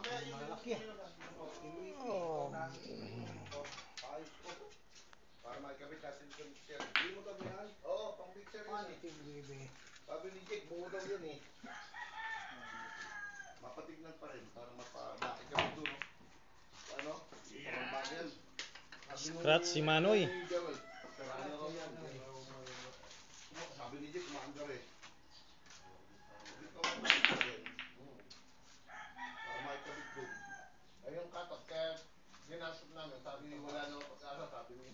Malaki. Oh. Para makikabit natin sa mixer. Hindi mo ito yan? Oo, pang mixer yun eh. Sabi ni Jake, bungo daw yun eh. Mapatignan pa rin para makikabit doon. Ano? Bagel. Scratch si Manoy. Sabi ni Jake, maandar eh. Para makikabit doon. Ay yung cut-off, kaya ginasap namin. Sabi wala na pag-asa, sabi ni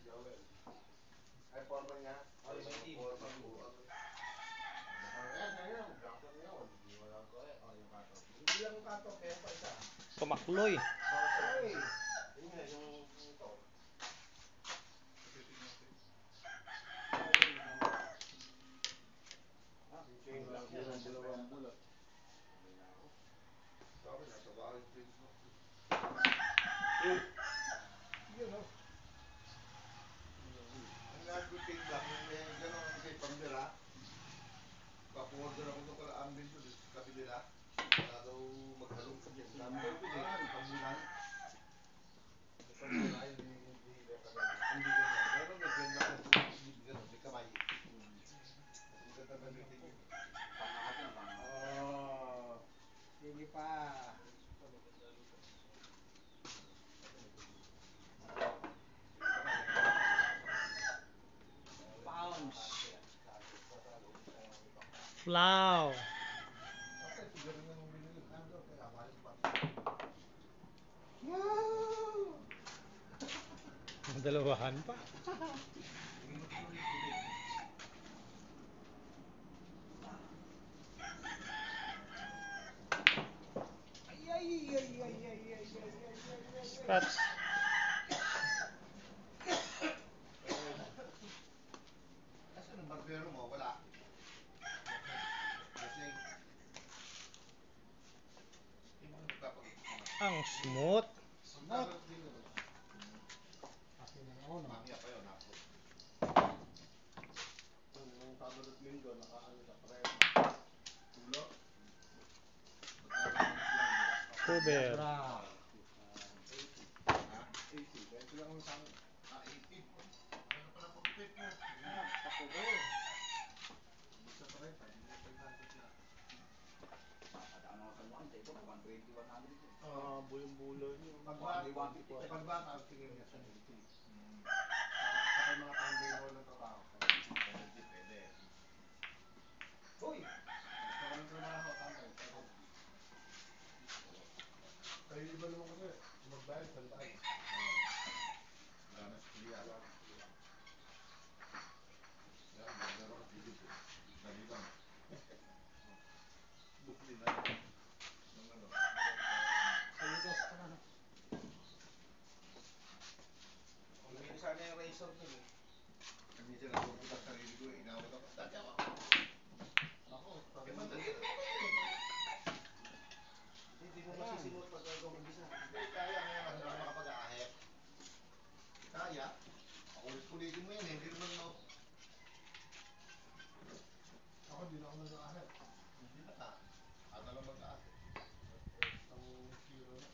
Joel. Ay, forma niya. Ay, forma po. Hindi lang cut-off, kaya pa isa. Tumakloy. Yun nga, yung ito. Sabi, nasa bahay Facebook. Yun o. Ang nag-take lang, may gano'n kay Pambira. Papunod ako doon kala ambin doon sa kabi nila. Para daw maghalong sa dyan. Dami daw doon eh, pambulan. Pambira yun, hindi ganyan. Meron may ganyan ako, gano'n, may kamay. Ang ganda gamitin yun. Sige pa. Pounds. Flow. Dalawahan pa. Scratch. Asan ang barbero mo? Wala. Kasi Ang smooth. mamaya pa yun ako. Yung Sabado at Linggo, nakaano sa preno. Tulo. Cover. 80. Kaya sila kung saan. 80. Ano pala pag-tip mo? Tapo. Isa pa rin. Bulong-bulong yun. Pagbata, tingin niya sa 80. Saka mga tambay ng trabaho. Pwede. Hoy! Gusto ko ng trabaho, tambay. Kayo iba naman kasi, magbayad, sandaan. Wala na sa kuliya. Yan, magdaro ka tigit. Dali lang. Bukli na. Nung ano. Saludos ka na. Hindi sana yung razor dun eh. Minsan napupunta sa sarili ko eh. Inawat ako. Dati ako. Ako. Eh, madali lang ako eh. Hindi mo masisimot pag gumagisa. Hindi, kaya nga. Hindi ako makapag-aahit. Kaya. Ulit-ulitin mo yan eh. Hindi naman mo. Ako, hindi na ako nag-aahit. Hindi na ka. Ano lang mag-aahit. Ang hero na.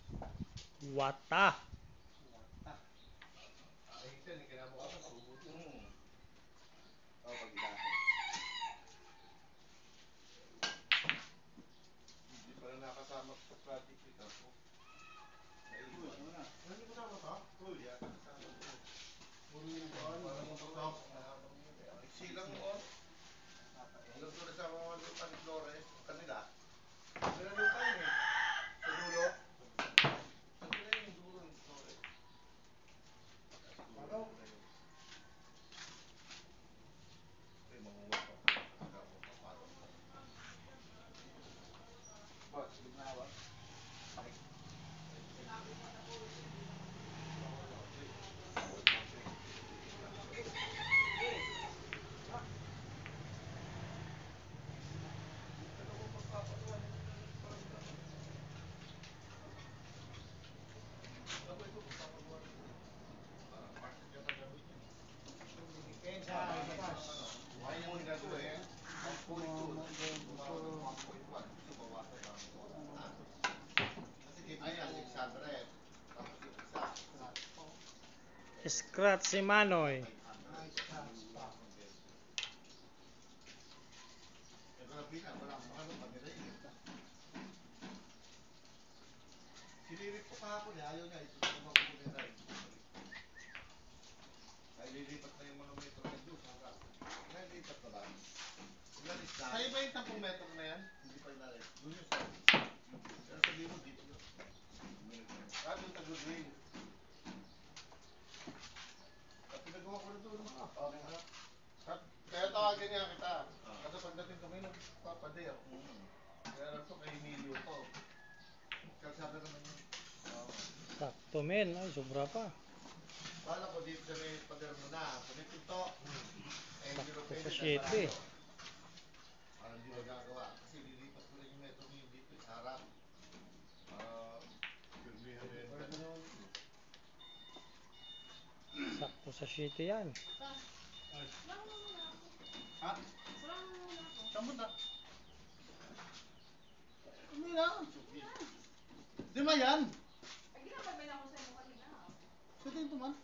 Wata. Ahitan eh. Kinamukha ka. Subot yun. Pag-ilahin. Hindi pa rin nakasama sa project ito. Naiwan. Hindi ko sama ito? Full yan. Puro yung parang matutok. Silang mo. Hanggang doon sa mga lupa ni Flores. Kanila. Kanila lupa yun eh. Sa dulo. Kanila yung dulo. Scratch si Manoy. Nice catch pa. Silirit ko kahapon eh, ayaw niya, ito naman ko nila eh. Ay, lilipat na yung mga metro na doon, hanggang. Ngayon, lipat na lang. Sa iba yung 10 metro na yan? Hindi pa inalit. Doon yung sa... Pero sabihin mo, dito yun. Doon tag-green. At pinagawa ko na doon mga. Okay ha? Kaya tawagin niya kita. Kasi pagdating kami nagpapader. Kaya lang ito kay Emilio to. Kalsada naman yun. Sakto men. Ay, sobra pa. Kala ko dito sa may pader mo na. Punitin to. Sakto sa 7. Parang hindi magagawa. Kasi lilipat ko rin yung metro mo yung dito sa harap. Pirmihan mo yan. Sakto sa 7 yan. Ha? Saan mo na? Ano yan? Di ba yan? Ay, ginamay na ako sa inyo kanina. Sa dito man?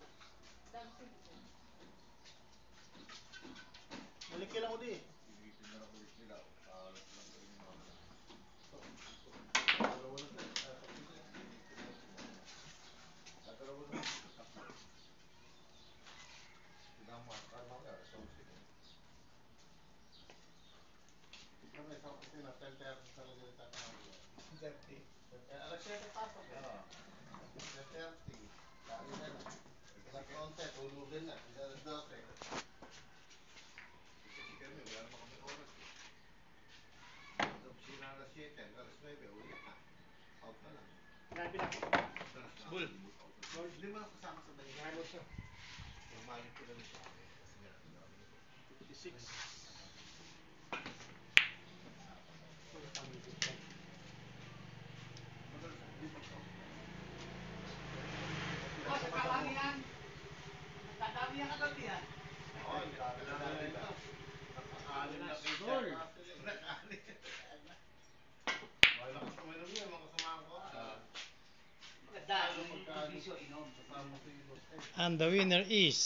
Dancing ko. Malikil ako di. Pilitin na lang ulit nila. Paalat lang ko rin yung mga. Dalawa na sila. Dalawa na sila. Tinama. Karma ka. Sausin. Ikaw may sa opisina. 10:30 talaga yung tatawag. 10:30? Alas 7 pasok eh. 10:30. Lagi na lang. Sa konti, tulugin na. Alas 12. Kasi kami, wala naman kami oras eh. Sa opisina alas 7, alas 9, uli na. Out na lang. Grabe na. Bull. Hindi mo lang kasama sa bayan. Grabe siya. Normalik ko lang siya. Kasi nga, 56. Sa kalami yan. Nagkadami yan kagabi yan. Oo, dami na natin ito. Nakakalim na kayo Gol. siya. Nakakalim. Wala lakas uminom niya, mga kasamahan ko. Maganda. Yung bisyo inom. And the winner is